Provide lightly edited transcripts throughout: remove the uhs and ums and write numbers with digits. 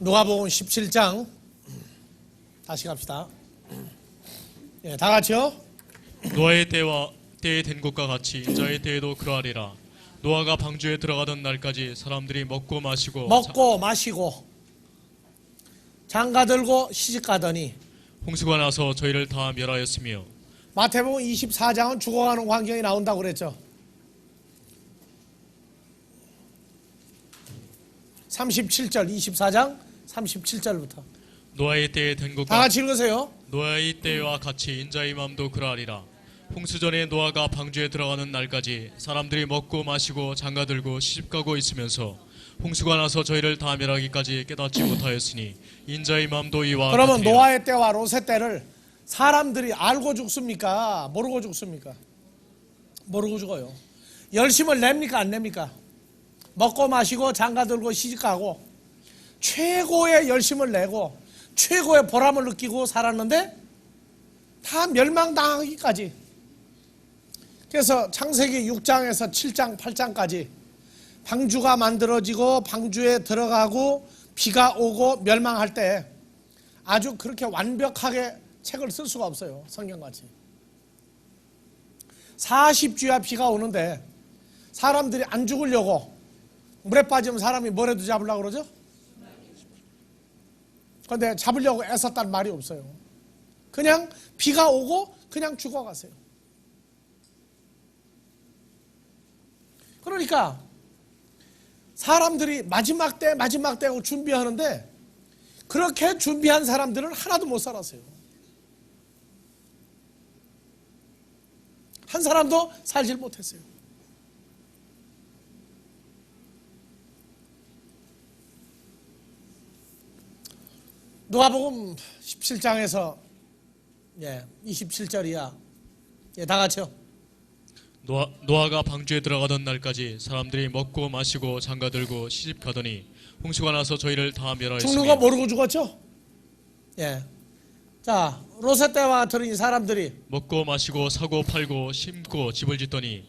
누가복음 17장 다시 갑시다. 예, 다 같이요. 노아의 때에 된 것과 같이 인자의 때에도 그러하리라. 노아가 방주에 들어가던 날까지 사람들이 먹고 마시고 장가 들고 시집 가더니 홍수가 나서 저희를 다 멸하였으며. 마태복음 24장은 죽어가는 광경이 나온다고 그랬죠. 37절 24장 37절부터 노아의 때에 된 다 것과 같이 읽으세요. 노아의 때와 같이 인자의 마음도 그러하리라. 홍수 전에 노아가 방주에 들어가는 날까지 사람들이 먹고 마시고 장가 들고 시집가고 있으면서 홍수가 나서 저희를 다 멸하기까지 깨닫지 못하였으니 인자의 마음도 이와 그러면 같으리라. 노아의 때와 롯의 때를 사람들이 알고 죽습니까? 모르고 죽습니까? 모르고 죽어요. 열심을 냅니까? 안 냅니까? 먹고 마시고 장가 들고 시집가고 최고의 열심을 내고 최고의 보람을 느끼고 살았는데 다 멸망당하기까지. 그래서 창세기 6장에서 7장 8장까지 방주가 만들어지고 방주에 들어가고 비가 오고 멸망할 때 아주 그렇게 완벽하게 책을 쓸 수가 없어요. 성경같이 40주야 비가 오는데 사람들이 안 죽으려고 물에 빠지면 사람이 뭐라도 잡으려고 그러죠? 그런데 잡으려고 애썼다는 말이 없어요. 그냥 비가 오고 그냥 죽어가세요. 그러니까 사람들이 마지막 때 하고 준비하는데 그렇게 준비한 사람들은 하나도 못 살았어요. 한 사람도 살질 못했어요. 누가복음 17장에서 27절이야. 다 같이요. 노아가 방주에 들어가던 날까지 사람들이 먹고 마시고 장가 들고 시집 가더니 홍수가 나서 저희를 다 멸하였으며. 죽는 거 모르고 죽었죠? 자, 롯의 때와 같으니 사람들이 먹고 마시고 사고 팔고 심고 집을 짓더니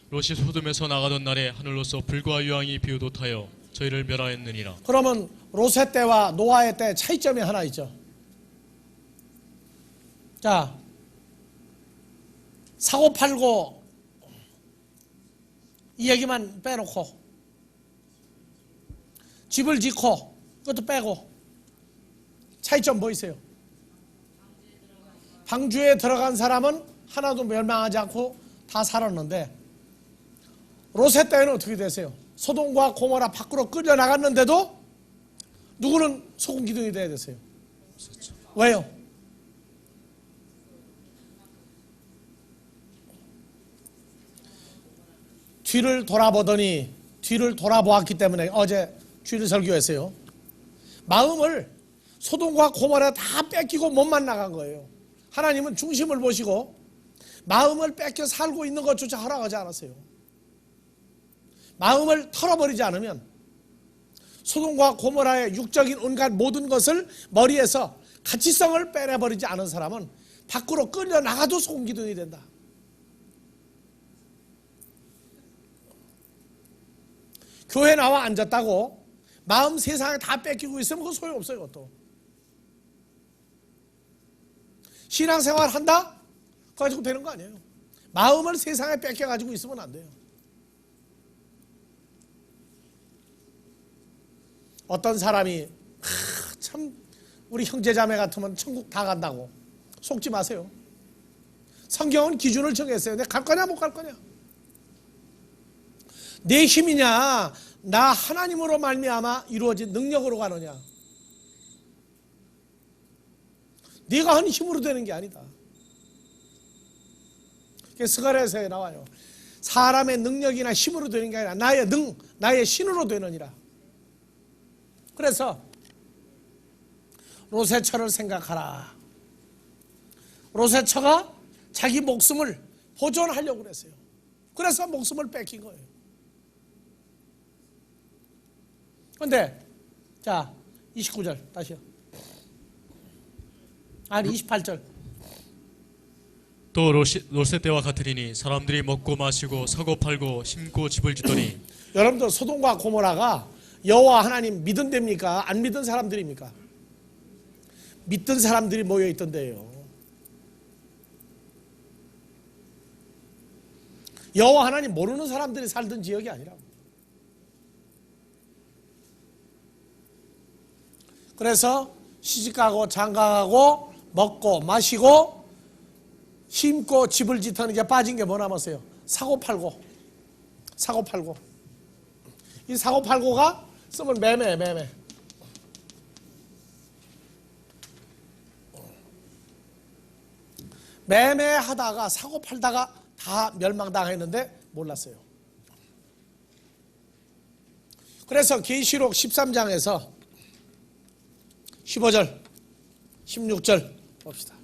롯이 소돔에서 나가던 날에 하늘로서 불과 유황이 비오도하여 저희를 멸하였느니라. 그러면 롯의 때와 노아의 때 차이점이 하나 있죠. 자, 사고 팔고 이 얘기만 빼놓고 집을 짓고 그것도 빼고 차이점 뭐 있어요? 방주에 들어간 사람은 하나도 멸망하지 않고 다 살았는데 롯의 때는 어떻게 되세요? 소돔과 고모라 밖으로 끌려 나갔는데도 누구는 소금 기둥이 돼야 됐어요. 왜요? 뒤를 돌아보았기 때문에 어제 주일 설교했어요. 마음을 소돔과 고모라 다 뺏기고 몸만 나간 거예요. 하나님은 중심을 보시고 마음을 뺏겨 살고 있는 것조차 허락하지 않았어요. 마음을 털어버리지 않으면 소돔과 고모라의 육적인 온갖 모든 것을 머리에서 가치성을 빼내버리지 않은 사람은 밖으로 끌려 나가도 소금 기둥이 된다. 교회 나와 앉았다고 마음 세상에 다 뺏기고 있으면 그거 소용없어요. 그것도 신앙생활 한다? 그거 가지고 되는 거 아니에요. 마음을 세상에 뺏겨가지고 있으면 안 돼요. 어떤 사람이 참 우리 형제자매 같으면 천국 다 간다고 속지 마세요. 성경은 기준을 정했어요. 내가 갈 거냐 못 갈 거냐. 내 힘이냐 나 하나님으로 말미암아 이루어진 능력으로 가느냐. 네가 한 힘으로 되는 게 아니다. 스가랴서에 나와요. 사람의 능력이나 힘으로 되는 게 아니라 나의 신으로 되느니라. 그래서 롯의 처를 생각하라. 롯의 처가 자기 목숨을 보존하려고 그랬어요. 그래서 목숨을 뺏긴 거예요. 그런데 자 29절 다시요. 아니 28절. 또 롯의 때와 같으리니 사람들이 먹고 마시고 사고 팔고 심고 집을 짓더니. 여러분들 소돔과 고모라가 여호와 하나님 믿은답니까? 안 믿은 사람들입니까? 믿던 사람들이 모여 있던데요. 여호와 하나님 모르는 사람들이 살던 지역이 아니라고. 그래서 시집가고 장가가고 먹고 마시고 심고 집을 짓는 게 빠진 게 뭐 남았어요? 사고팔고. 사고팔고. 이 사고팔고가 쓰면 매매. 매매하다가 사고팔다가 다 멸망당했는데 몰랐어요. 그래서 계시록 13장에서 15절 16절 봅시다.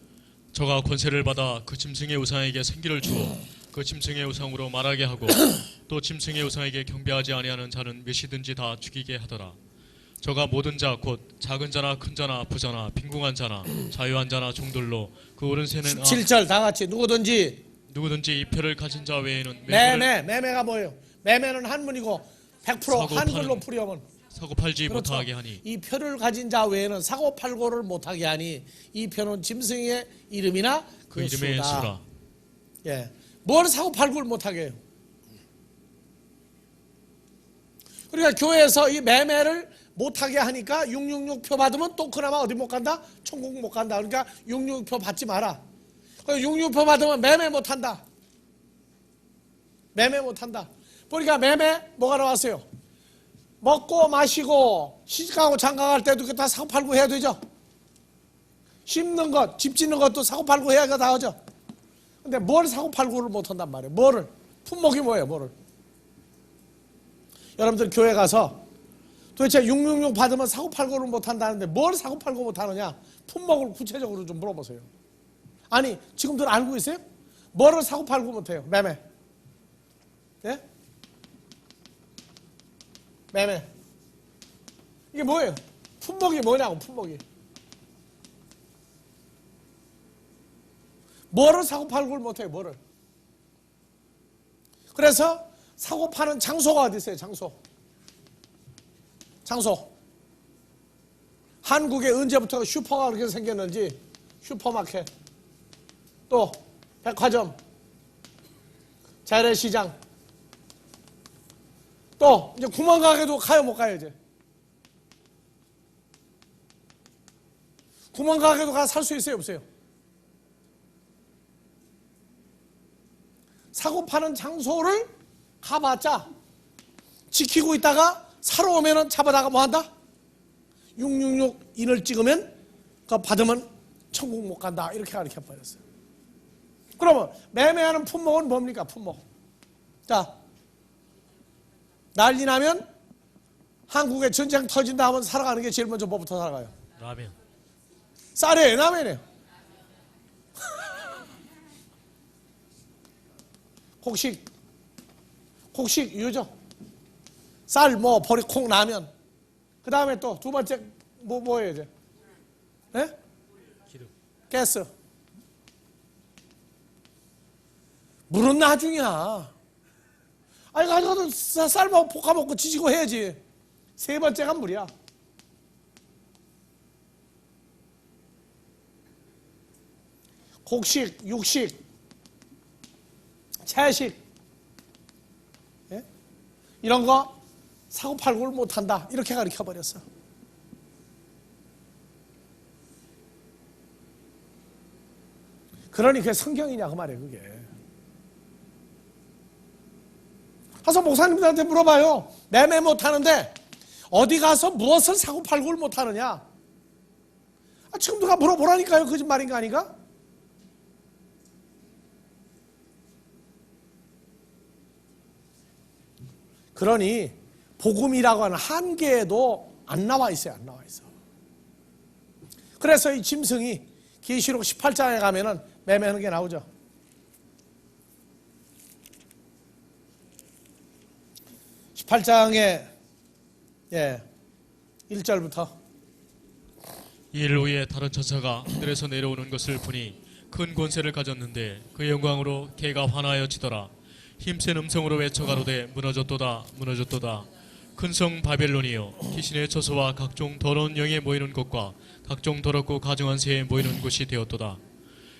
저가 권세를 받아 그 짐승의 우상에게 생기를 주어 그 짐승의 우상으로 말하게 하고 또 짐승의 우상에게 경배하지 아니하는 자는 몇이든지 다 죽이게 하더라. 저가 모든 자 곧 작은 자나 큰 자나 부자나 빈궁한 자나 자유한 자나 종들로 그 오른 새는 17절 다 같이 누구든지 이 표를 가진 자 외에는 매매가 뭐예요? 매매는 한문이고 100% 사고 한글로 풀이하면 사고 팔지 그렇죠. 못하게 하니 이 표를 가진 자 외에는 사고 팔고를 못하게 하니 이 표는 짐승의 이름이나 그 이름의 수라. 예, 뭘 사고 팔고를 못하게 해요? 그러니까 교회에서 이 매매를 못하게 하니까 666표 받으면 또 그나마 어디 못 간다? 천국 못 간다. 그러니까 666표 받지 마라. 666표 받으면 매매 못한다. 매매 못한다. 보니까 매매 뭐가 나왔어요? 먹고 마시고 시집가고 장가갈 때도 다 사고 팔고 해야 되죠. 심는 것, 집 짓는 것도 사고 팔고 해야 다 하죠. 근데 뭘 사고 팔고를 못한단 말이에요. 뭐를? 품목이 뭐예요? 뭐를? 여러분들 교회 가서 도대체 666 받으면 사고 팔고를 못한다는데 뭘 사고 팔고 못하느냐? 품목을 구체적으로 좀 물어보세요. 아니 지금들 알고 있어요? 뭐를 사고 팔고 못해요? 매매. 예? 매매. 이게 뭐예요? 품목이 뭐냐고. 품목이 뭐를 사고 팔고를 못해요? 뭐를? 그래서 사고 파는 장소가 어디 있어요? 장소. 한국에 언제부터 슈퍼가 그렇게 생겼는지 슈퍼마켓, 또 백화점, 재래시장, 또 이제 구멍가게도 가요 못 가요? 이제 구멍가게도 가서 살 수 있어요 없어요? 사고 파는 장소를 가봤자 지키고 있다가 사러 오면은 잡아다가 뭐한다? 666 인을 찍으면 그거 받으면 천국 못 간다 이렇게 가르쳐버렸어요. 그러면 매매하는 품목은 뭡니까? 품목. 자, 난리 나면 한국에 전쟁 터진다 하면 살아가는 게 제일 먼저 뭐부터 살아가요? 라면. 쌀이에요? 라면이에요? 곡식 유죠. 쌀, 보리콩, 라면. 그 다음에 또 두 번째 뭐예요 이제? 네? 기름. 가스. 물은 나중이야. 아니 가지고도 쌀 볶아 먹고 지지고 해야지. 세 번째가 물이야. 곡식, 육식, 채식, 예? 이런 거 사고 팔고를 못한다 이렇게 가르쳐 버렸어. 그러니 그게 성경이냐 그 말이에요. 그게 가서 목사님들한테 물어봐요. 매매 못하는데 어디 가서 무엇을 사고 팔고를 못하느냐? 지금 누가 물어보라니까요. 거짓말인가 아닌가? 그러니 복음이라고 하는 한계에도 안 나와 있어요. 안 나와 있어. 그래서 이 짐승이 계시록 18장에 가면은 매매하는 게 나오죠. 18장에 1절부터 이일 후에 다른 천사가 하늘에서 내려오는 것을 보니 큰 권세를 가졌는데 그의 영광으로 개가 환하여 치더라. 힘센 음성으로 외쳐 가로되 무너졌도다 무너졌도다 큰 성 바벨론이여 귀신의 처소와 각종 더러운 영에 모이는 곳과 각종 더럽고 가증한 새에 모이는 곳이 되었도다.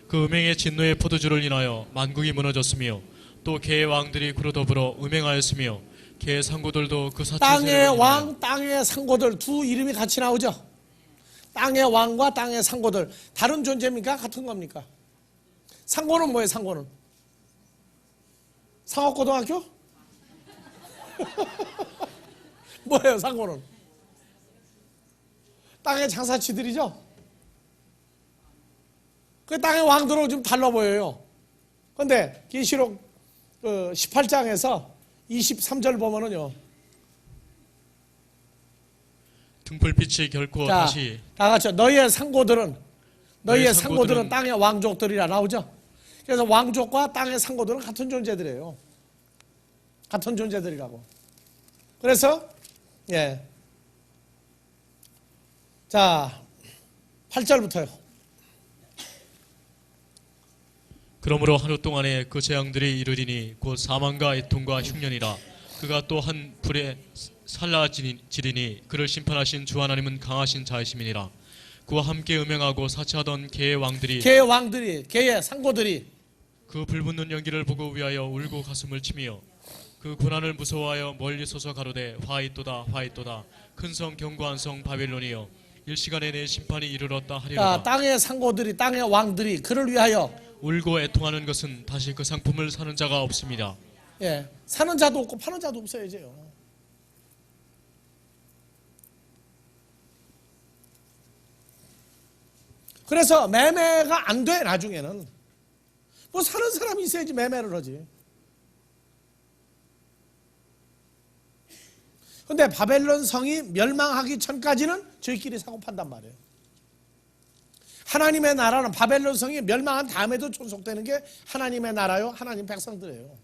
그 음행의 진노의 포도주를 인하여 만국이 무너졌으며 또 개의 왕들이 그로 더불어 음행하였으며 개의 상고들도 그 사체 땅의 왕, 땅의 상고들 두 이름이 같이 나오죠. 땅의 왕과 땅의 상고들 다른 존재입니까? 같은 겁니까? 상고는 뭐예요? 상고는 상업고등학교? 뭐예요? 상고는 땅의 장사치들이죠. 그 땅의 왕들은 좀 달라 보여요. 그런데 계시록 18장에서 23절 보면은요. 등불빛이 결코 자, 다시 다 같이 너희의 상고들은 너희의 상고들은 상고들은 땅의 왕족들이라 나오죠. 그래서 왕족과 땅의 상고들은 같은 존재들이에요. 같은 존재들이라고. 그래서 예. 자, 8절부터요. 그러므로 하루 동안에 그 재앙들이 이르리니 곧 사망과 애통과 흉년이라. 그가 또 한 불에 살라지리니 그를 심판하신 주 하나님은 강하신 자이심이니라. 그와 함께 음행하고 사치하던 개의 왕들이 개의 상고들이 그 불붙는 연기를 보고 위하여 울고 가슴을 치며 그 고난을 무서워하여 멀리 서서 가로되 화있도다 화있도다 큰 성 견고한 성 바벨론이여 일시간에 내 심판이 이르렀다 하리로다. 땅의 상고들이 땅의 왕들이 그를 위하여 울고 애통하는 것은 다시 그 상품을 사는 자가 없습니다. 예, 사는 자도 없고 파는 자도 없어요 이제요. 그래서 매매가 안 돼. 나중에는 뭐 사는 사람이 있어야지 매매를 하지. 근데 바벨론 성이 멸망하기 전까지는 저희끼리 사고 판단 말이에요. 하나님의 나라는 바벨론 성이 멸망한 다음에도 존속되는 게 하나님의 나라요, 하나님 백성들이에요.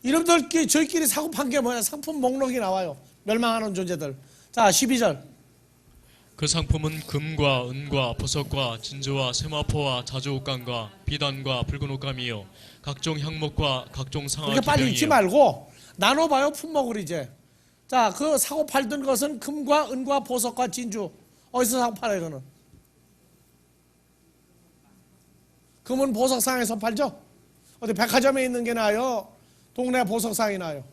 이름들 저희끼리 사고 판 게 뭐냐? 상품 목록이 나와요. 멸망하는 존재들. 자, 12절. 그 상품은 금과 은과 보석과 진주와 세마포와 자주옷감과 비단과 붉은 옷감이요 각종 향목과 각종 상아 그렇게 빨리 읽지 기병이요. 말고 나눠봐요. 품목을 이제. 자, 그 사고 팔던 것은 금과 은과 보석과 진주. 어디서 사고 팔아요, 이거는? 금은 보석상에서 팔죠? 어디 백화점에 있는 게 나아요? 동네 보석상이 나아요?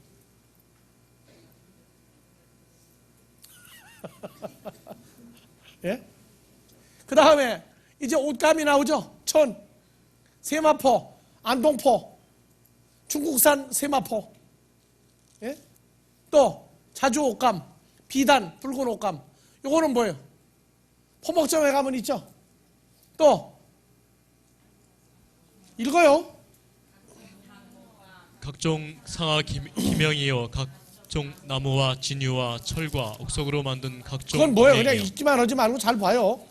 예? 그 다음에 이제 옷감이 나오죠? 천, 세마포, 안동포, 중국산 세마포. 예? 또 자주 옷감, 비단, 붉은 옷감. 요거는 뭐예요? 포목점에 가면 있죠? 또 읽어요. 각종 상아 기명이요 각종 나무와 진유와 철과 옥석으로 만든 각종 그건 뭐예요? 그냥 기명이요. 읽기만 하지 말고 잘 봐요.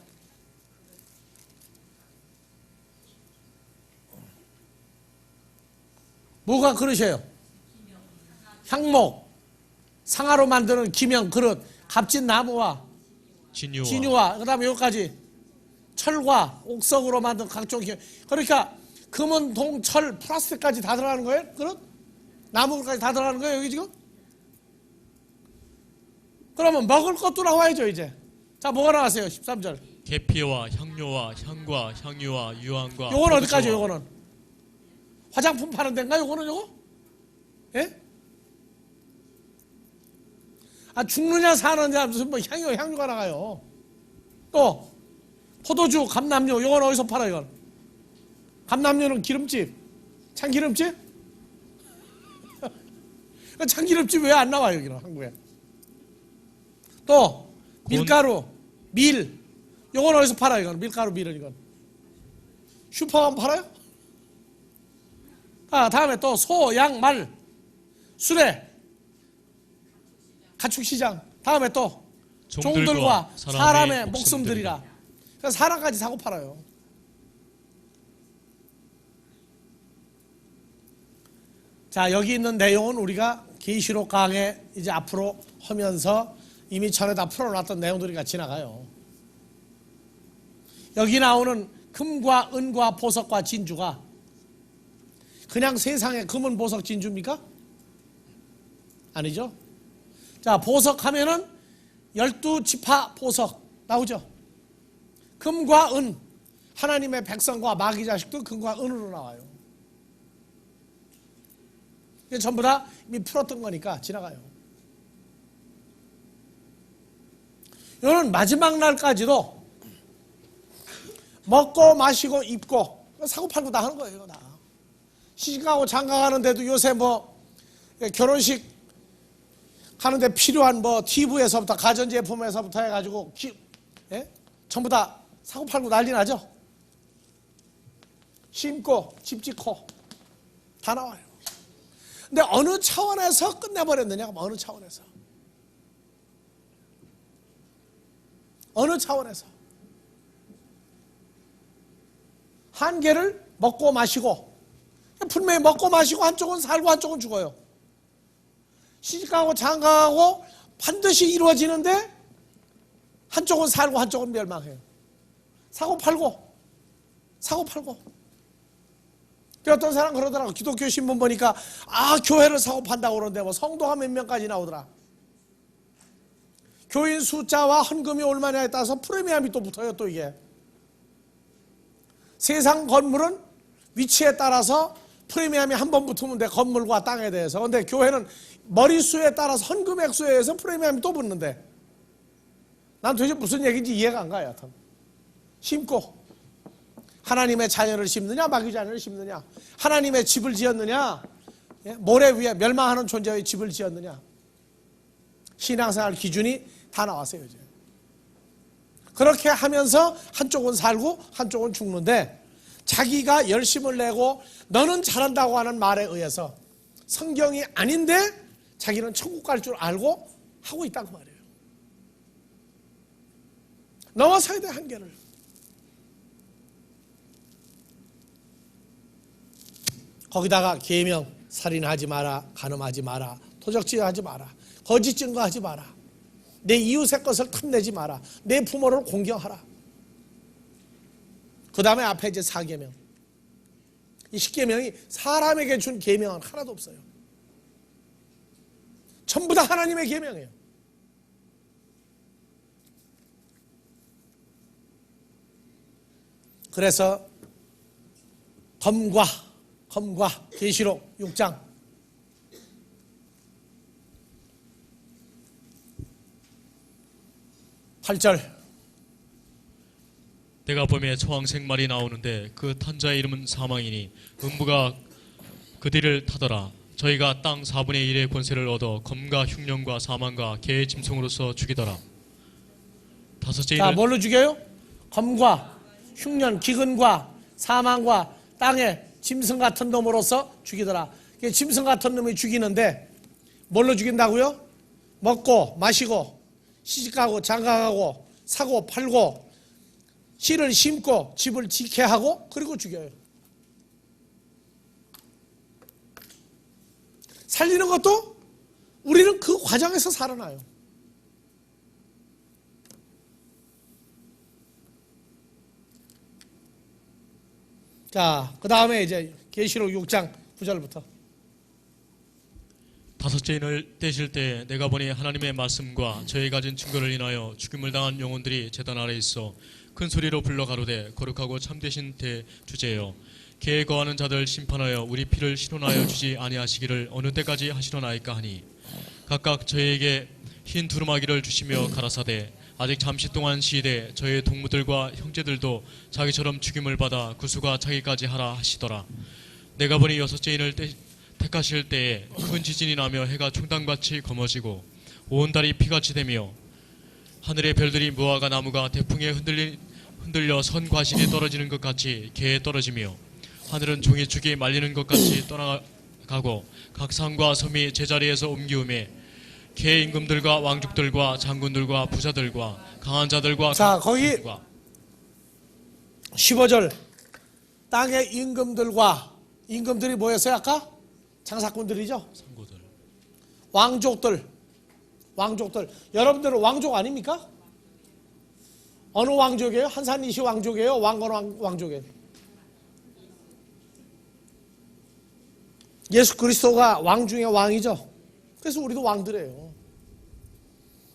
뭐가 그릇이에요? 향목, 상아로 만드는 기명, 그릇, 값진 나무와 진유와 그다음에 여기까지 철과 옥석으로 만든 각종 기명. 그러니까 금은 동, 철, 플라스틱까지 다 들어가는 거예요? 그릇? 나무까지 다 들어가는 거예요? 여기 지금? 그러면 먹을 것도 나와야죠 이제. 자, 뭐가 나왔어요? 13절. 계피와 향료와 향과 향유와 유황과 요건 어디까지? 요거는 화장품 파는 데인가? 요거는 요거? 예? 아, 죽느냐 사느냐 무슨 뭐 향유가 나가요. 또 포도주, 감남류. 요건 어디서 팔아요? 이건 감남류는 기름집, 참기름집? 참기름집 왜 안 나와요 여기는 한국에? 또 밀가루, 밀. 요건 어디서 팔아요? 이건 밀가루, 밀은 이건 슈퍼 가면 팔아요? 아, 다음에 또 소, 양, 말, 수레, 가축시장. 다음에 또 종들과 사람의 목숨들이라. 그래서 사람까지 사고 팔아요. 자, 여기 있는 내용은 우리가 계시록 강해 이제 앞으로 하면서 이미 전에 다 풀어놨던 내용들이 지나가요. 여기 나오는 금과 은과 보석과 진주가 그냥 세상에 금은 보석 진주입니까? 아니죠. 자, 보석 하면은 12지파 보석 나오죠. 금과 은, 하나님의 백성과 마귀 자식도 금과 은으로 나와요. 이게 전부 다 이미 풀었던 거니까 지나가요. 이거는 마지막 날까지도 먹고 마시고 입고 사고 팔고 다 하는 거예요. 이거 다. 시집가고 장가가는데도 요새 뭐 결혼식 하는데 필요한 뭐 TV에서부터 가전제품에서부터 해가지고 전부 다 사고 팔고 난리 나죠. 심고 집 짓고 다 나와요. 근데 어느 차원에서 끝내버렸느냐? 어느 차원에서? 어느 차원에서? 한계를 먹고 마시고, 분명히 먹고 마시고 한쪽은 살고 한쪽은 죽어요. 시집가고 장가가고 반드시 이루어지는데 한쪽은 살고 한쪽은 멸망해요. 사고 팔고 사고 팔고. 어떤 사람 그러더라고. 기독교 신문 보니까 교회를 사고 판다고 그러는데 뭐 성도가 몇 명까지 나오더라. 교인 숫자와 헌금이 얼마냐에 따라서 프리미엄이 또 붙어요. 또 이게 세상 건물은 위치에 따라서 프리미엄이 한 번 붙으면 돼. 건물과 땅에 대해서. 근데 교회는 머릿수에 따라서 헌금액 수에 의해서 프리미엄이 또 붙는데 난 도대체 무슨 얘기인지 이해가 안 가요. 여하튼 심고 하나님의 자녀를 심느냐 마귀 자녀를 심느냐, 하나님의 집을 지었느냐 모래 위에 멸망하는 존재의 집을 지었느냐, 신앙생활 기준이 다 나왔어요. 이제 그렇게 하면서 한쪽은 살고 한쪽은 죽는데 자기가 열심을 내고 너는 잘한다고 하는 말에 의해서 성경이 아닌데 자기는 천국 갈 줄 알고 하고 있다고 말이에요. 넘어서야 돼. 한계를. 거기다가 계명, 살인하지 마라, 간음하지 마라, 도적질하지 마라, 거짓 증거하지 마라, 내 이웃의 것을 탐내지 마라, 내 부모를 공경하라. 그 다음에 앞에 이제 4계명. 이 10계명이 사람에게 준 계명은 하나도 없어요. 전부 다 하나님의 계명이에요. 그래서 검과 계시록 6장 (8절) 내가 봄에 초황색 말이 나오는데 그 탄 자의 이름은 사망이니 음부가 그 뒤를 타더라. 저희가 땅 4분의 1의 권세를 얻어 검과 흉년과 사망과 개의 짐승으로서 죽이더라. 다섯째 자, 일을 뭘로 죽여요? 검과 흉년, 기근과 사망과 땅의 짐승 같은 놈으로서 죽이더라. 짐승 같은 놈이 죽이는데 뭘로 죽인다고요? 먹고 마시고 시집가고 장가가고 사고 팔고 씨를 심고 집을 지게 하고 그리고 죽여요. 살리는 것도 우리는 그 과정에서 살아나요. 자, 그 다음에 이제 계시록 6장 9절부터. 다섯째 인을 떼실 때 내가 보니 하나님의 말씀과 저희 가진 증거를 인하여 죽임을 당한 영혼들이 제단 아래 있어 큰 소리로 불러 가로되 거룩하고 참되신 대주제여 개에 거하는 자들 심판하여 우리 피를 실현하여 주지 아니하시기를 어느 때까지 하시려나이까 하니 각각 저희에게 흰 두루마기를 주시며 가라사대 아직 잠시 동안 시이되 저희 동무들과 형제들도 자기처럼 죽임을 받아 구수가 자기까지 하라 하시더라. 내가 보니 여섯째 인을 택하실 때에 큰 지진이 나며 해가 총당같이 검어지고 온 달이 피같이 되며 하늘의 별들이 무화과 나무가 대풍에 흔들려 선 과실이 떨어지는 것 같이 개에 떨어지며 하늘은 종이축이 말리는 것 같이 떠나가고 각 산과 섬이 제자리에서 옮기우매 개 임금들과 왕족들과 장군들과 부자들과 강한 자들과 자, 거기 15절 땅의 임금들이 뭐였어요 아까? 장사꾼들이죠. 상고들 왕족들. 여러분들은 왕족 아닙니까? 어느 왕족이에요? 한산이시 왕족이에요? 왕건 왕족이에요? 예수 그리스도가 왕 중에 왕이죠. 그래서 우리도 왕들이에요.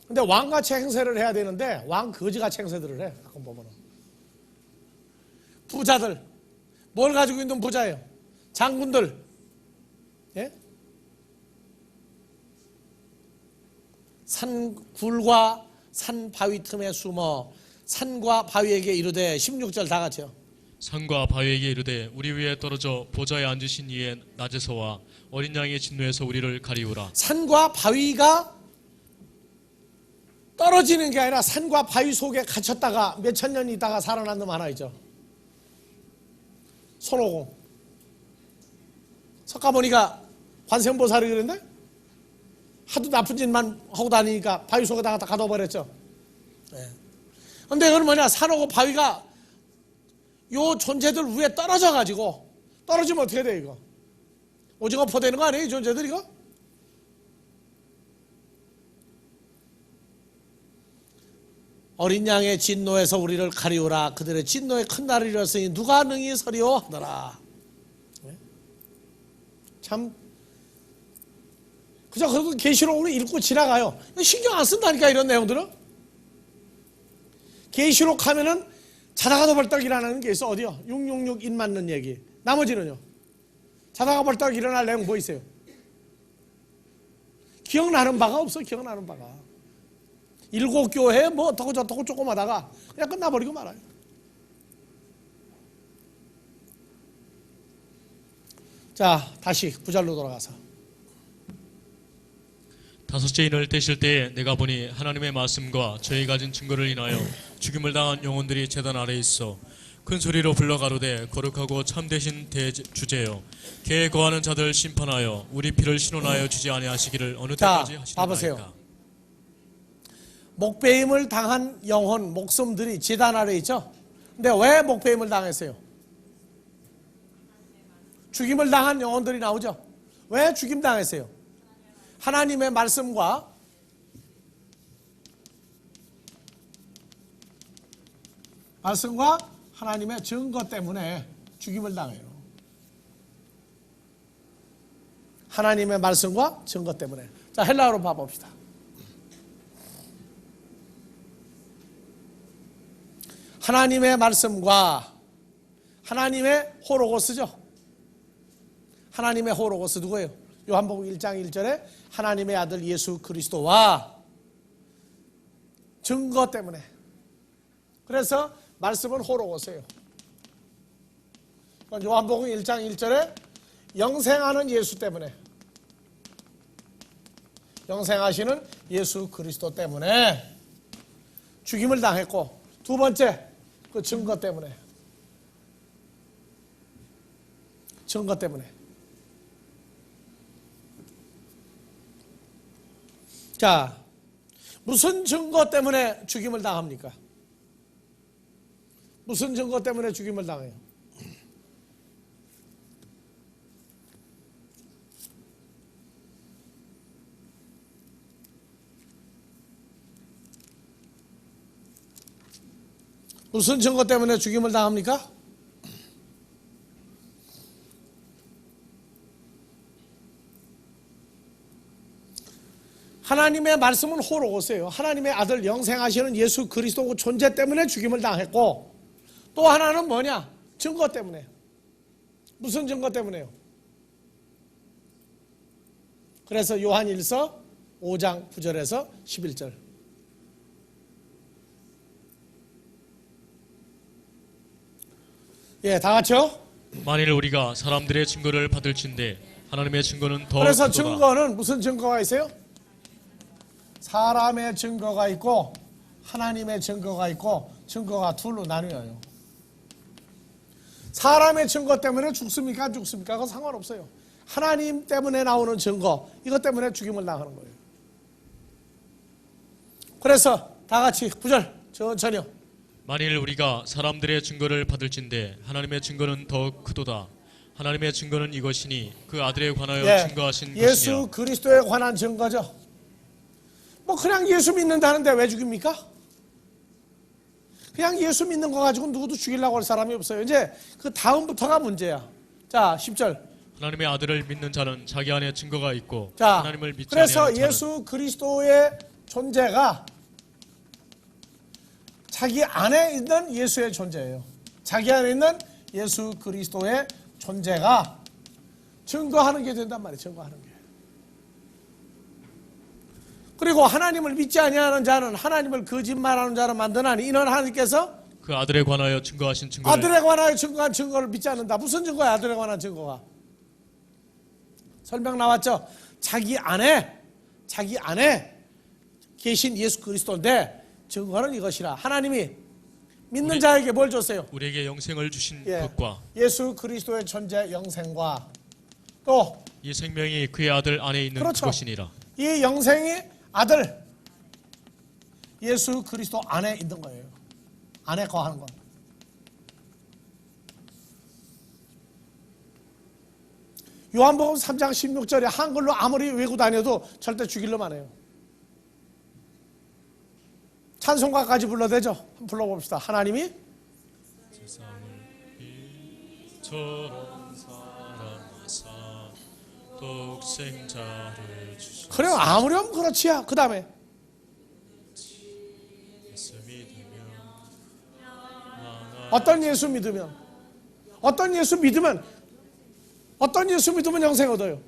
근데 왕같이 행세를 해야 되는데 왕 거지같이 행세들을 해. 가끔 보면은. 부자들, 뭘 가지고 있는 부자예요? 장군들, 예? 산 굴과 산 바위 틈에 숨어 산과 바위에게 이르되 16절 다 같이요. 산과 바위에게 이르되 우리 위에 떨어져 보좌에 앉으신 이의 낮에서와 어린 양의 진노에서 우리를 가리우라. 산과 바위가 떨어지는 게 아니라 산과 바위 속에 갇혔다가 몇천 년 있다가 살아난 놈 하나 있죠. 손오공. 석가모니가 관세음보살이 그랬는데 하도 나쁜 짓만 하고 다니니까 바위 속에다가 다 가둬버렸죠. 그런데 그건 뭐냐, 산하고 바위가 요 존재들 위에 떨어져 가지고, 떨어지면 어떻게 돼 이거? 오징어 포 되는 거 아니에요 이 존재들 이거? 어린 양의 진노에서 우리를 가리우라. 그들의 진노의 큰 날을 이뤘으니 누가 능히 서리오 하더라. 참 그저 그래도 계시록을 읽고 지나가요. 신경 안 쓴다니까 이런 내용들은. 계시록 하면은 자다가도 벌떡 일어나는 게 있어. 어디요? 666 인 맞는 얘기. 나머지는요. 자다가 벌떡 일어날 내용 뭐 있어요? 기억나는 바가 없어. 기억나는 바가. 일곱 교회 뭐 어떻고 저떻고 조금 하다가 그냥 끝나버리고 말아요. 자, 다시 구절로 돌아가서 다섯째 인을 떼실 때에 내가 보니 하나님의 말씀과 저희 가진 증거를 인하여 죽임을 당한 영혼들이 제단 아래에 있어 큰 소리로 불러 가로되 거룩하고 참되신 대주제여 개에 거하는 자들 심판하여 우리 피를 신원하여 주지 아니하시기를 어느 때까지 봐보세요. 하시나이까. 목배임을 당한 영혼, 목숨들이 제단 아래에 있죠. 근데 왜 목배임을 당했어요? 죽임을 당한 영혼들이 나오죠. 왜 죽임 당했어요? 하나님의 말씀과 하나님의 증거 때문에 죽임을 당해요. 하나님의 말씀과 증거 때문에. 자, 헬라어로 봐봅시다. 하나님의 말씀과 하나님의 호로고스죠. 하나님의 호로고스 누구예요? 요한복음 1장 1절에 하나님의 아들 예수 그리스도와 증거 때문에. 그래서 말씀은 호로고스예요. 요한복음 1장 1절에 영생하는 예수 때문에, 영생하시는 예수 그리스도 때문에 죽임을 당했고, 두 번째 그 증거 때문에. 증거 때문에. 자, 무슨 증거 때문에 죽임을 당합니까? 무슨 증거 때문에 죽임을 당해요? 무슨 증거 때문에 죽임을 당합니까? 하나님의 말씀은 호로고스예요. 하나님의 아들 영생하시는 예수 그리스도 존재 때문에 죽임을 당했고, 또 하나는 뭐냐? 증거 때문에. 무슨 증거 때문에요? 그래서 요한일서 5장 9절에서 11절. 예, 다 같이요? 만일 우리가 사람들의 증거를 받을진대 하나님의 증거는 더 그래서 크도다. 증거는 무슨 증거가 있어요? 사람의 증거가 있고 하나님의 증거가 있고, 증거가 둘로 나뉘어요. 사람의 증거 때문에 죽습니까? 안 죽습니까? 그건 상관없어요. 하나님 때문에 나오는 증거, 이것 때문에 죽임을 당하는 거예요. 그래서 다 같이 9절 천천히요. 만일 우리가 사람들의 증거를 받을진대 하나님의 증거는 더 크도다. 하나님의 증거는 이것이니 그 아들에 관하여 증거하신 예수 것이냐. 그리스도에 관한 증거죠. 뭐 그냥 예수 믿는다는데 왜 죽입니까? 그냥 예수 믿는 거 가지고 누구도 죽이려고 할 사람이 없어요. 이제 그 다음부터가 문제야. 자, 10절 하나님의 아들을 믿는 자는 자기 안에 증거가 있고 자, 하나님을 믿지 그래서 아니하는 자는 예수 그리스도의 존재가 자기 안에 있는 예수의 존재예요. 자기 안에 있는 예수 그리스도의 존재가 증거하는 게 된단 말이에요. 증거하는 게. 그리고 하나님을 믿지 아니하는 자는 하나님을 거짓말하는 자로 만드나니 이는 하나님께서 그 아들에 관하여 증거하신 증거를 아들에 관하여 증거한 증거를 믿지 않는다. 무슨 증거야? 아들에 관한 증거가. 설명 나왔죠? 자기 안에 계신 예수 그리스도인데 증거는 이것이라. 하나님이 믿는 자에게 뭘 줬어요? 우리에게 영생을 주신 예, 것과 예수 그리스도의 존재 영생과 또 이 생명이 그의 아들 안에 있는 그렇죠. 그것이니라. 이 영생의 아들 예수 그리스도 안에 있는 거예요. 안에 거하는 거. 요한복음 3장 16절에 한글로 아무리 외고 다녀도 절대 죽일려만 해요. 찬송가까지 불러도 되죠? 한번 불러봅시다. 하나님이 세상을 빛처럼 사랑하사 독생자를 주시사 그래 아무렴 그렇지야. 그 다음에 예수 믿으며 어떤 예수 믿으면 영생 얻어요.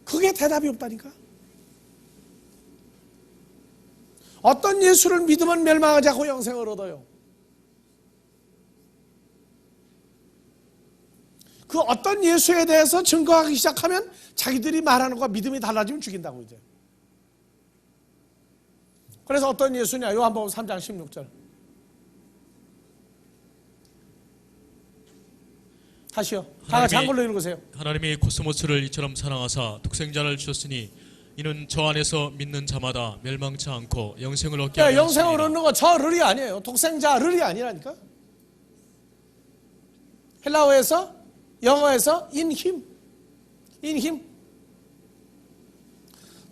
그게 대답이 없다니까. 어떤 예수를 믿으면 멸망하지 않고 영생을 얻어요. 그 어떤 예수에 대해서 증거하기 시작하면 자기들이 말하는 것과 믿음이 달라지면 죽인다고 이제. 그래서 어떤 예수냐? 요한복음 3장 16절. 다시요. 다 같이 한글로 읽으세요. 하나님이 코스모스를 이처럼 사랑하사 독생자를 주셨으니 이는 저 안에서 믿는 자마다 멸망치 않고 영생을 얻게 하려 영생을 하심이라. 얻는 거 저를이 아니에요. 독생자를이 아니라니까. 헬라어에서 영어에서 in him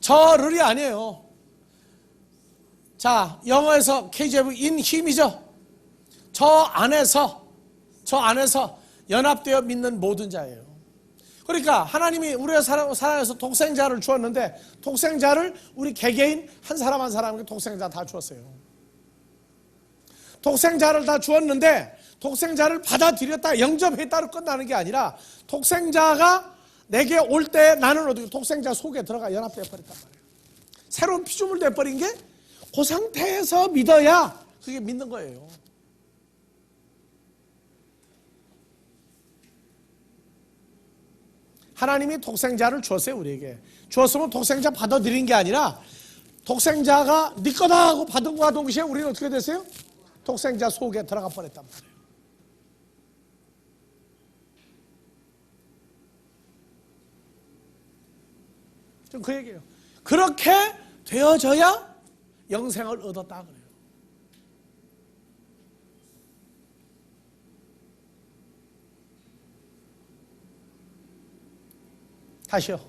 저를이 아니에요. 자, 영어에서 KJV in him이죠. 저 안에서 연합되어 믿는 모든 자예요. 그러니까 하나님이 우리의 사랑에서 독생자를 주었는데 독생자를 우리 개개인 한 사람 한 사람에게 독생자 다 주었어요. 독생자를 다 주었는데 독생자를 받아들였다 영접했다로 끝나는 게 아니라 독생자가 내게 올 때 나는 어떻게 독생자 속에 들어가 연합되어 버렸단 말이에요. 새로운 피조물 돼버린 게 그 상태에서 믿어야 그게 믿는 거예요. 하나님이 독생자를 주었어요. 우리에게 주었으면 독생자 받아들인 게 아니라 독생자가 네 거다 하고 받은 것과 동시에 우리는 어떻게 됐어요? 독생자 속에 들어가 버렸단 말이에요. 좀 그 얘기예요. 그렇게 되어져야 영생을 얻었다 그래요. 다시요.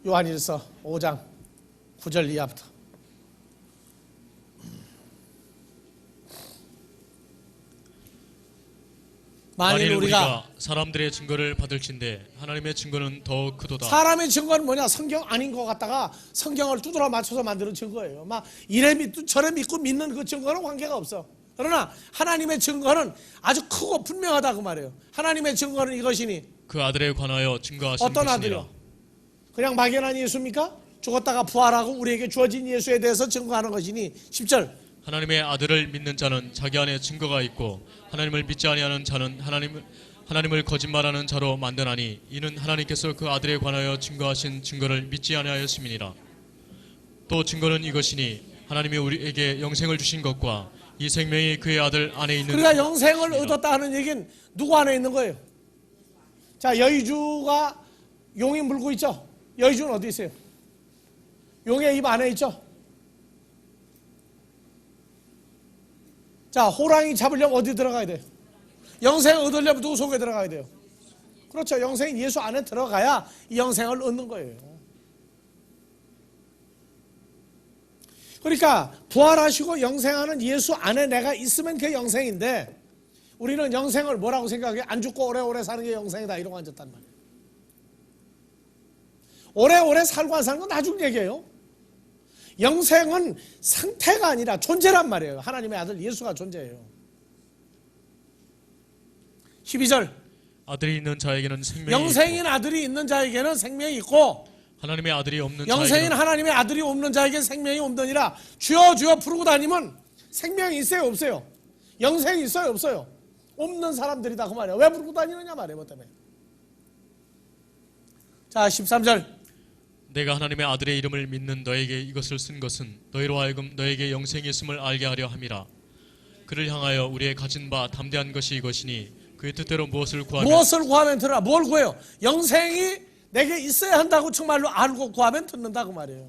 요한일서 5장 9절 이하부터. 만일 우리가 사람들의 증거를 받을진대 하나님의 증거는 더 크도다. 사람의 증거는 뭐냐? 성경 아닌 것 같다가 성경을 두드러 맞춰서 만드는 증거예요. 막 이래 믿고 저래 믿고 믿는 그 증거는 관계가 없어. 그러나 하나님의 증거는 아주 크고 분명하다 그 말이에요. 하나님의 증거는 이것이니 그 아들에 관하여 증거하신 어떤 것이니라. 아들이요? 그냥 막연한 예수입니까? 죽었다가 부활하고 우리에게 주어진 예수에 대해서 증거하는 것이니 10절 하나님의 아들을 믿는 자는 자기 안에 증거가 있고 하나님을 믿지 아니하는 자는 하나님을 거짓말하는 자로 만드나니 이는 하나님께서 그 아들에 관하여 증거하신 증거를 믿지 아니하였음이니라. 또 증거는 이것이니 하나님이 우리에게 영생을 주신 것과 이 생명이 그의 아들 안에 있는 그러니까 영생을 것이니라. 얻었다 하는 얘기는 누구 안에 있는 거예요? 자, 여의주가 용이 물고 있죠? 여의주는 어디 있어요? 용의 입 안에 있죠? 자, 호랑이 잡으려면 어디 들어가야 돼요? 영생을 얻으려면 누구 속에 들어가야 돼요? 그렇죠. 영생이 예수 안에 들어가야 이 영생을 얻는 거예요. 그러니까 부활하시고 영생하는 예수 안에 내가 있으면 그게 영생인데 우리는 영생을 뭐라고 생각해? 안 죽고 오래오래 사는 게 영생이다 이러고 앉았단 말이에요. 오래오래 살고 안 사는 건 나중 얘기예요. 영생은 상태가 아니라 존재란 말이에요. 하나님의 아들 예수가 존재예요. 12절 아들이 있는 자에게는 생명이 영생인 있고 아들이 있는 자에게는 생명이 있고 하나님의 아들이 없는 영생인 자에게는 하나님의 아들이 없는 자에게는 생명이 없느니라. 주여 주여 부르고 다니면 생명이 있어요 없어요? 영생이 있어요 없어요? 없는 사람들이다 그 말이에요. 왜 부르고 다니느냐 말이에요. 뭐 때문에. 자 13절 내가 하나님의 아들의 이름을 믿는 너에게 이것을 쓴 것은 너희로 하여금 너에게 영생이 있음을 알게 하려 함이라. 그를 향하여 우리의 가진 바 담대한 것이 이것이니 그의 뜻대로 무엇을 구하면 들으라. 뭘 구해요? 영생이 내게 있어야 한다고 정말로 알고 구하면 듣는다 그 말이에요.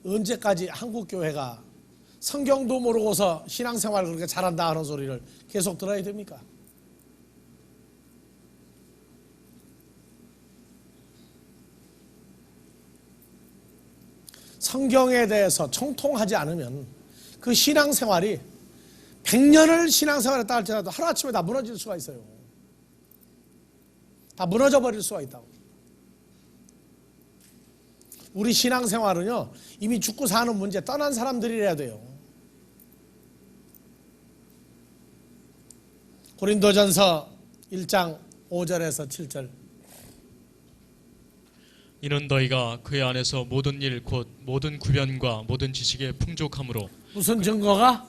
언제까지 한국교회가 성경도 모르고서 신앙생활을 그렇게 잘한다 하는 소리를 계속 들어야 됩니까? 성경에 대해서 청통하지 않으면 그 신앙생활이 100년을 신앙생활했다 할지라도 하루아침에 다 무너질 수가 있어요. 다 무너져 버릴 수가 있다고. 우리 신앙생활은요 이미 죽고 사는 문제 떠난 사람들이래야 돼요. 고린도전서 1장 5절에서 7절 이는 너희가 그의 안에서 모든 일 곧 모든 구변과 모든 지식의 풍족함으로 무슨 증거가?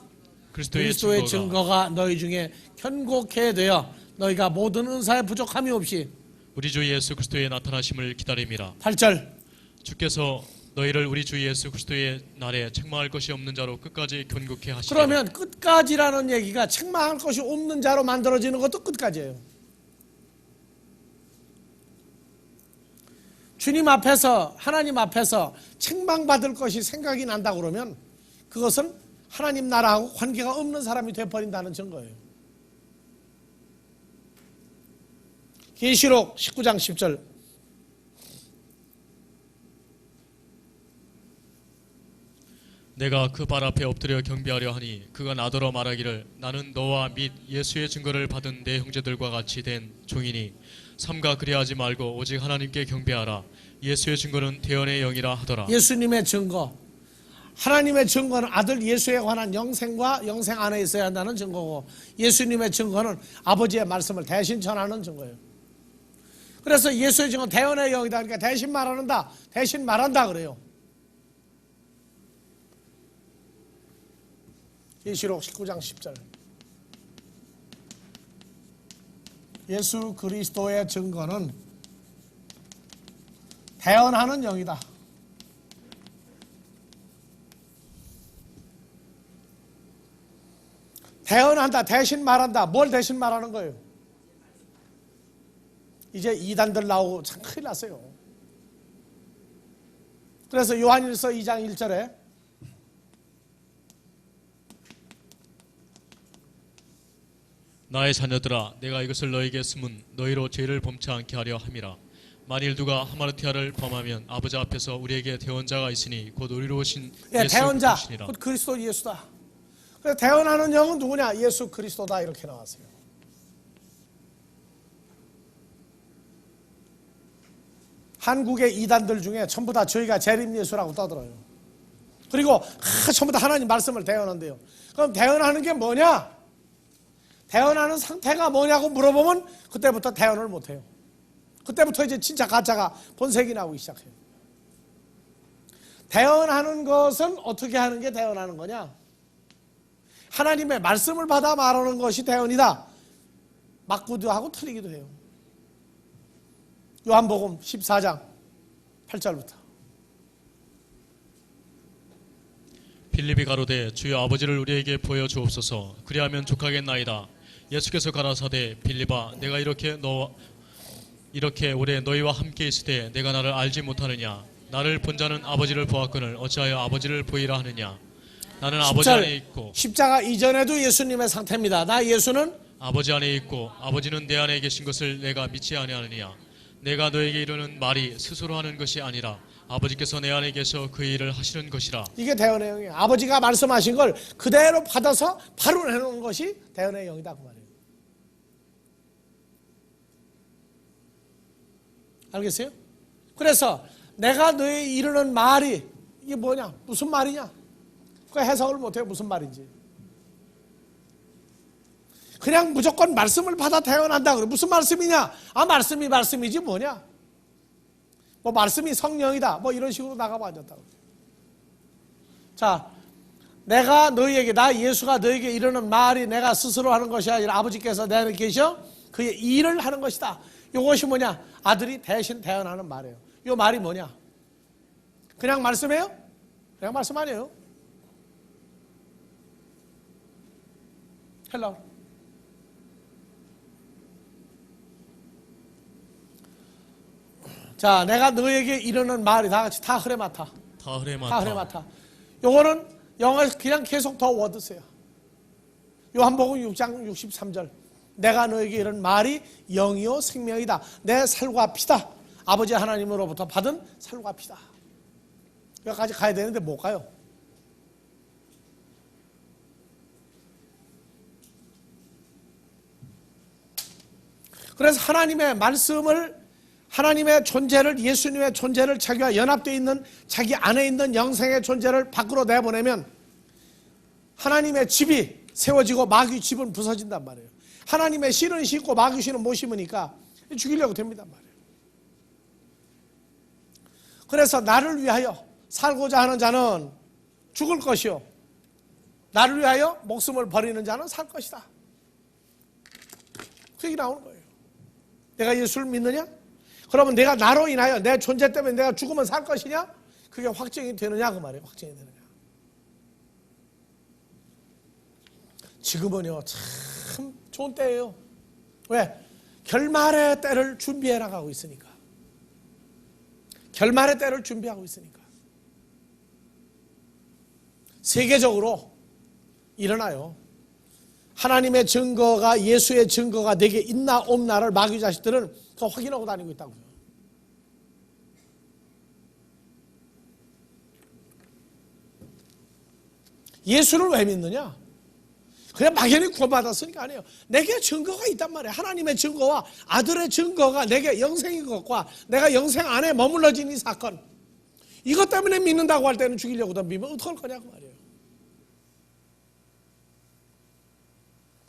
그리스도의 증거가 너희 중에 견고케 되어 너희가 모든 은사에 부족함이 없이 우리 주 예수 그리스도의 나타나심을 기다림이라. 8절 주께서 너희를 우리 주 예수 그리스도의 날에 책망할 것이 없는 자로 끝까지 견고케 하시리라. 그러면 끝까지라는 얘기가 책망할 것이 없는 자로 만들어지는 것도 끝까지예요. 주님 앞에서 하나님 앞에서 책망받을 것이 생각이 난다 그러면 그것은 하나님 나라하고 관계가 없는 사람이 되어버린다는 증거예요. 계시록 19장 10절 내가 그 발 앞에 엎드려 경배하려 하니 그가 나더러 말하기를 나는 너와 및 예수의 증거를 받은 내 형제들과 같이 된 종이니 삼가 그리하지 말고 오직 하나님께 경배하라. 예수의 증거는 대언의 영이라 하더라. 예수님의 증거, 하나님의 증거는 아들 예수에 관한 영생과 영생 안에 있어야 한다는 증거고 예수님의 증거는 아버지의 말씀을 대신 전하는 증거예요. 그래서 예수의 증거는 대언의 영이다. 그러니까 대신 말한다 그래요. 계시록 19장 10절 예수 그리스도의 증거는 대언하는 영이다. 대언한다, 대신 말한다. 뭘 대신 말하는 거예요? 이제 이단들 나오고 참 큰일 났어요. 그래서 요한일서 2장 1절에 나의 자녀들아 내가 이것을 너에게 쓰면 너희로 죄를 범치 않게 하려 함이라. 만일 누가 하마르티아를 범하면 아버지 앞에서 우리에게 대언자가 있으니 곧 우리로 오신 예수 대언자, 그리스도시니라. 곧 그리스도 예수다. 그래서 대언하는 영은 누구냐? 예수 그리스도다 이렇게 나왔어요. 한국의 이단들 중에 전부 다 저희가 재림 예수라고 떠들어요. 그리고 전부 다 하나님 말씀을 대언한대요. 그럼 대언하는 게 뭐냐? 대언하는 상태가 뭐냐고 물어보면 그때부터 대언을 못해요. 그때부터 이제 진짜 가짜가 본색이 나오기 시작해요. 대언하는 것은 어떻게 하는 게 대언하는 거냐? 하나님의 말씀을 받아 말하는 것이 대언이다. 맞기도 하고 틀리기도 해요. 요한복음 14장 8절부터 빌립이 가로되 주여 아버지를 우리에게 보여주옵소서. 그리하면 족하겠나이다. 예수께서 가라사대 빌립아 내가 이렇게 오래 너희와 함께 있을 때 내가 나를 알지 못하느냐? 나를 본 자는 아버지를 보았거늘 어찌하여 아버지를 보이라 하느냐? 나는 아버지 안에 있고 십자가 이전에도 예수님의 상태입니다. 나 예수는 아버지 안에 있고 아버지는 내 안에 계신 것을 내가 믿지 아니하느냐? 내가 너에게 이르는 말이 스스로 하는 것이 아니라 아버지께서 내 안에 계셔 그 일을 하시는 것이라. 이게 대언의 영이에요. 아버지가 말씀하신 걸 그대로 받아서 바로 해놓은 것이 대언의 영이다 그 말이에요. 알겠어요? 그래서 내가 너에 이르는 말이 이게 뭐냐? 무슨 말이냐? 그 해석을 못해요. 무슨 말인지. 그냥 무조건 말씀을 받아 대언한다 그래. 무슨 말씀이냐? 아, 말씀이 말씀이지 뭐냐? 뭐 말씀이 성령이다. 뭐 이런 식으로 나가고 앉았다고. 자, 내가 너희에게, 나 예수가 너에게 이르는 말이 내가 스스로 하는 것이 아니라 아버지께서 내 안에 계셔 그의 일을 하는 것이다. 이것이 뭐냐? 아들이 대신 대언하는 말이에요. 이 말이 뭐냐? 그냥 말씀이에요? 그냥 말씀 아니에요. 헬로. 자, 내가 너에게 이르는 말이 다 같이 타흐레마타. 타흐레마타. 요거는 영어에서 그냥 계속 더 워드세요. 요한복음 6장 63절. 내가 너에게 이르는 말이 영이요 생명이다. 내 살과 피다. 아버지 하나님으로부터 받은 살과 피다. 여기까지 가야 되는데 못 가요. 그래서 하나님의 말씀을, 하나님의 존재를, 예수님의 존재를 자기와 연합되어 있는 자기 안에 있는 영생의 존재를 밖으로 내보내면 하나님의 집이 세워지고 마귀 집은 부서진단 말이에요. 하나님의 씨는 심고 마귀 씨는 못 심으니까 죽이려고 됩니다 말이에요. 그래서 나를 위하여 살고자 하는 자는 죽을 것이요 나를 위하여 목숨을 버리는 자는 살 것이다. 그 얘기 나오는 거예요. 내가 예수를 믿느냐? 그러면 내가 나로 인하여 내 존재 때문에 내가 죽으면 살 것이냐? 그게 확정이 되느냐 그 말이에요. 확정이 되느냐. 지금은요 참 좋은 때예요. 왜? 결말의 때를 준비해 나가고 있으니까. 결말의 때를 준비하고 있으니까. 세계적으로 일어나요. 하나님의 증거가, 예수의 증거가 내게 있나 없나를 마귀 자식들은 그 확인하고 다니고 있다고요. 예수를 왜 믿느냐? 그냥 막연히 구원받았으니까 아니에요. 내게 증거가 있단 말이에요. 하나님의 증거와 아들의 증거가 내게 영생인 것과 내가 영생 안에 머물러진 이 사건, 이것 때문에 믿는다고 할 때는 죽이려고 믿으면 어떡할 거냐고 말이에요.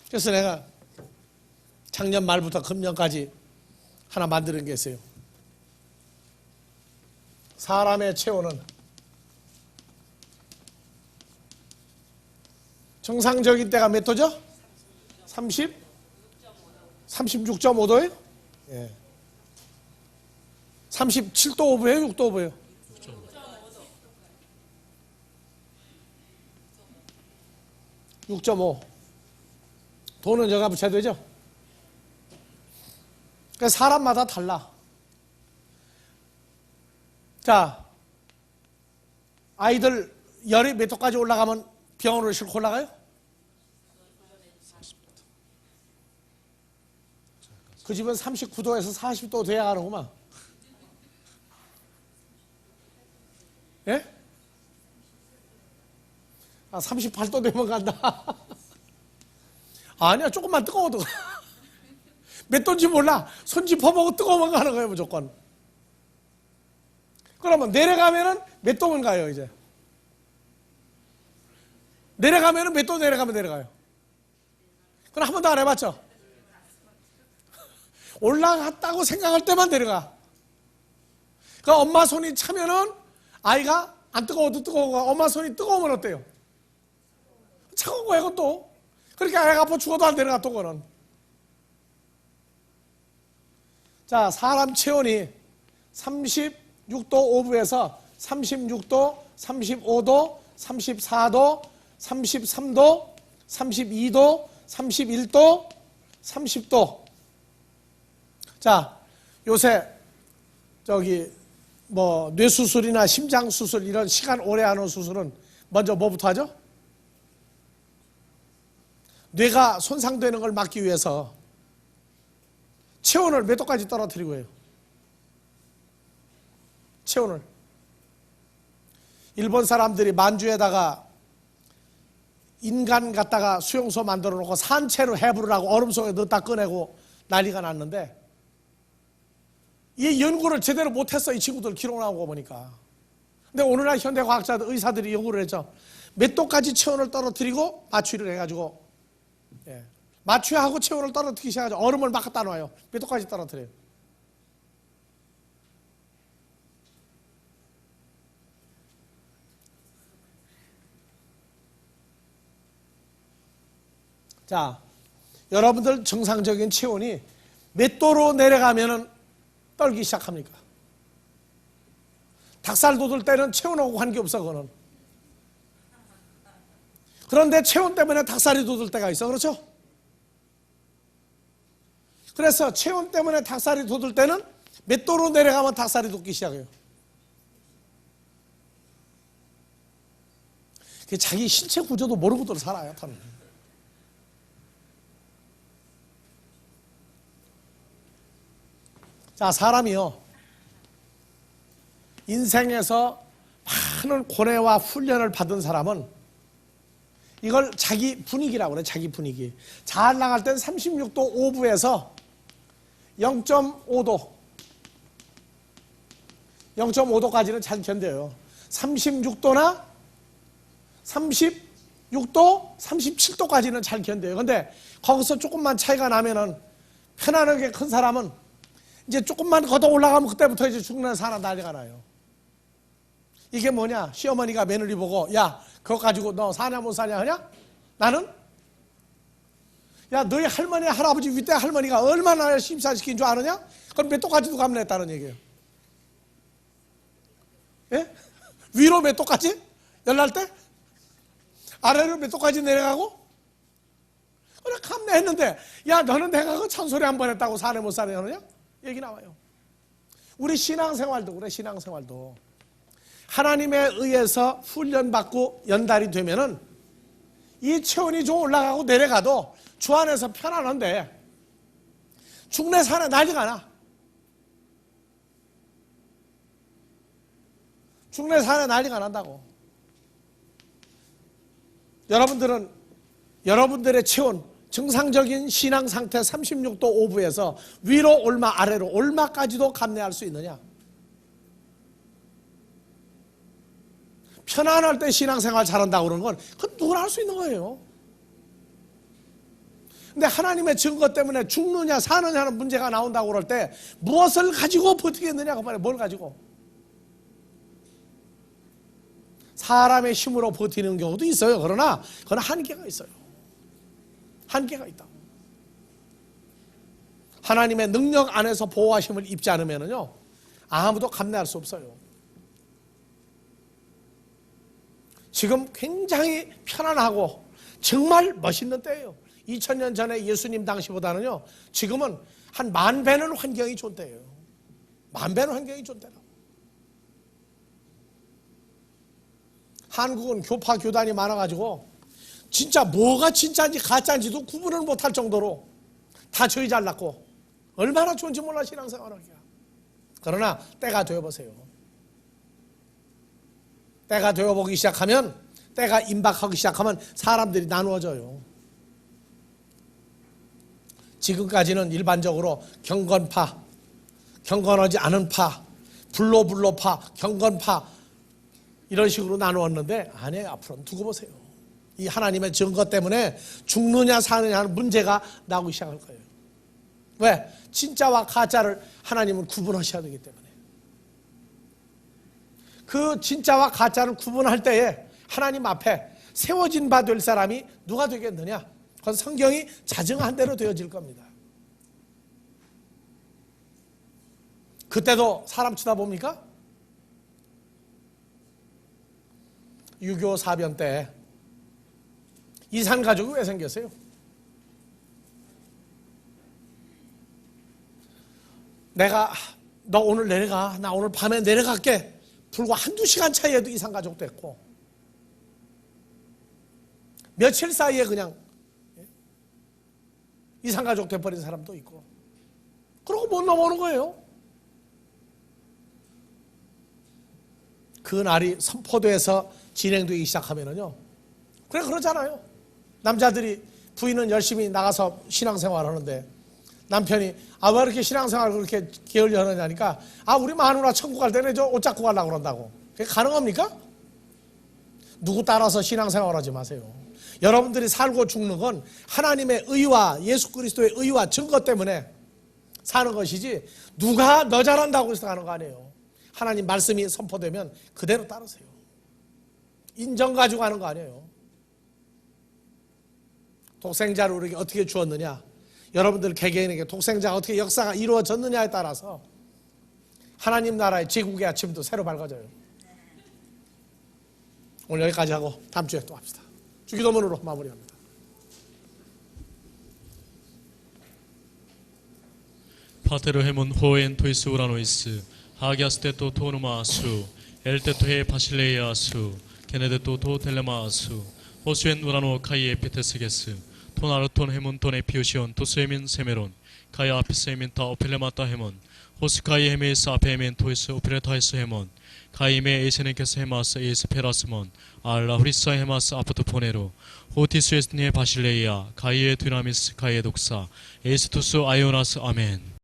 그래서 내가 작년 말부터 금년까지 하나 만드는 게 있어요. 사람의 체온은 정상적인 때가 몇 도죠? 36.5도예요? 예. 37도 5부예요? 6도 5부예요? 6.5. 도는 여가 붙여야 되죠? 그러니까 사람마다 달라. 자, 아이들 열이 몇 도까지 올라가면 병원으로 싣고 올라가요? 그 집은 39도에서 40도 돼야 가는구만. 예? 아, 38도 되면 간다. 아니야, 조금만 뜨거워도. 몇 도인지 몰라. 손 짚어보고 뜨거우면 가는 거예요, 무조건. 그러면 내려가면은 몇 도면 가요, 이제? 내려가면은 몇 도 내려가면 내려가요? 그럼 한 번도 안 해봤죠? 올라갔다고 생각할 때만 내려가. 그러니까 엄마 손이 차면은 아이가 안 뜨거워도 뜨거운 거야. 엄마 손이 뜨거우면 어때요? 차가운 거야, 그것도. 그러니까 애가 아파 죽어도 안 내려가, 또 그거는. 자, 사람 체온이 36도 5부에서 36도, 35도, 34도, 33도, 32도, 31도, 30도. 자, 요새 뭐 뇌수술이나 심장수술 이런 시간 오래 하는 수술은 먼저 뭐부터 하죠? 뇌가 손상되는 걸 막기 위해서 체온을 몇 도까지 떨어뜨리고 해요? 체온을 일본 사람들이 만주에다가 인간 갖다가 수용소 만들어 놓고 산채로 해부를 하고 얼음 속에 넣었다 꺼내고 난리가 났는데, 이 연구를 제대로 못했어. 이 친구들 기록 나온 거 보니까. 근데 오늘날 현대 과학자들, 의사들이 연구를 했죠. 몇 도까지 체온을 떨어뜨리고 마취를 해가지고, 마취하고 체온을 떨어뜨리기 시작하죠. 얼음을 막 갖다 놔요. 몇 도까지 떨어뜨려요. 자, 여러분들 정상적인 체온이 몇 도로 내려가면은 떨기 시작합니까? 닭살 돋을 때는 체온하고 관계없어, 그거는. 그런데 체온 때문에 닭살이 돋을 때가 있어. 그렇죠? 그래서 체온 때문에 닭살이 돋을 때는 몇 도로 내려가면 닭살이 돋기 시작해요. 자기 신체 구조도 모르고들 살아요, 다는. 자, 사람이요, 인생에서 많은 고뇌와 훈련을 받은 사람은 이걸 자기 분위기라고 그래. 자기 분위기. 잘 나갈 땐 36도 5부에서 0.5도 0.5도까지는 잘 견뎌요. 36도나 36도 37도까지는 잘 견뎌요. 근데 거기서 조금만 차이가 나면은, 편안하게 큰 사람은 이제 조금만 걷어 올라가면 그때부터 이제 죽는 사람 난리가 나요. 이게 뭐냐? 시어머니가 며느리 보고, 야, 그거 가지고 너 사냐 못 사냐 하냐? 나는? 야, 너희 할머니 할아버지 윗대 할머니가 얼마나 심사시킨 줄 아느냐? 그럼 몇 도까지도 감내했다는 얘기예요. 예? 위로 몇 도까지? 열날 때? 아래로 몇 도까지 내려가고? 그래, 감내했는데, 야, 너는 내가 그 찬소리 한 번 했다고 사냐 못 사냐 하느냐? 얘기 나와요. 우리 신앙생활도 그래. 신앙생활도 하나님에 의해서 훈련받고 연달이 되면은 이 체온이 좀 올라가고 내려가도 주 안에서 편안한데, 죽네 사네 난리가 나. 죽네 사네 난리가 난다고. 여러분들은 여러분들의 체온, 정상적인 신앙 상태 36도 5부에서 위로 얼마 아래로 얼마까지도 감내할 수 있느냐? 편안할 때 신앙생활 잘한다고 그러는 건 그건 누구나 할 수 있는 거예요. 근데 하나님의 증거 때문에 죽느냐 사느냐는 문제가 나온다고 그럴 때 무엇을 가지고 버티겠느냐? 그 말이에요. 뭘 가지고? 사람의 힘으로 버티는 경우도 있어요. 그러나 그건 한계가 있어요. 한계가 있다. 하나님의 능력 안에서 보호하심을 입지 않으면요, 아무도 감내할 수 없어요. 지금 굉장히 편안하고 정말 멋있는 때예요. 2000년 전에 예수님 당시보다는요, 지금은 한 10,000배는 환경이 좋은 때예요. 10,000배는 환경이 좋은 때다. 한국은 교파 교단이 많아가지고 진짜 뭐가 진짜인지 가짜인지도 구분을 못할 정도로 다 저희 잘났고 얼마나 좋은지 몰라 신앙생활하기가. 그러나 때가 되어보세요. 때가 되어보기 시작하면, 때가 임박하기 시작하면 사람들이 나누어져요. 지금까지는 일반적으로 경건파, 경건하지 않은 파, 불로파, 경건파 이런 식으로 나누었는데 아니에요. 앞으로는 두고 보세요. 이 하나님의 증거 때문에 죽느냐 사느냐 하는 문제가 나오기 시작할 거예요. 왜? 진짜와 가짜를 하나님은 구분하셔야 되기 때문에. 그 진짜와 가짜를 구분할 때에 하나님 앞에 세워진 바 될 사람이 누가 되겠느냐? 그건 성경이 자정한 대로 되어질 겁니다. 그때도 사람 쳐다봅니까? 6.25 사변 때 이산가족이 왜 생겼어요? 너 오늘 내려가, 나 오늘 밤에 내려갈게. 불과 한두 시간 차이에도 이산가족 됐고, 며칠 사이에 그냥 이산가족 돼버린 사람도 있고, 그러고 못 넘어오는 거예요. 그 날이 선포돼서 진행되기 시작하면은요. 그래 그러잖아요. 남자들이 부인은 열심히 나가서 신앙생활 하는데 남편이 왜 이렇게 신앙생활을 그렇게 게을리 하느냐니까 우리 마누라 천국 갈 때는 저 옷 잡고 가려고 그런다고. 그게 가능합니까? 누구 따라서 신앙생활 하지 마세요. 여러분들이 살고 죽는 건 하나님의 의와 예수 그리스도의 의와 증거 때문에 사는 것이지 누가 너 잘한다고 해서 가는 거 아니에요. 하나님 말씀이 선포되면 그대로 따르세요. 인정 가지고 하는 거 아니에요. 독생자를 우리에게 어떻게 주었느냐, 여러분들 개개인에게 독생자가 어떻게 역사가 이루어졌느냐에 따라서 하나님 나라의 제국의 아침도 새로 밝아져요. 오늘 여기까지 하고 다음 주에 또 합시다. 주기도문으로 마무리합니다. 파테르 헤문 호엔 토이스 우라노이스 하기아스테토 토누마아수 엘테토헤 바실레이아수 게네데토 도 텔레마아수 호수엔 우라노 카이 에피테스게스 토나르톤 헤문 토네 피우시온 토스헤민 세메론 카이 아피스 헤민 타 오펠레마타 헤몬 호스카이 헤메이스 아페 헤민 토이스 오페레타이스 헤몬 카이메 에이세네케스 헤마스 에이스 페라스몬 알라 후리사 헤마스 아프트 포네로 호티스 에스니에 바실레이아 카이에 드나미스 카이에 독사 에이스투스 아이오나스 아멘.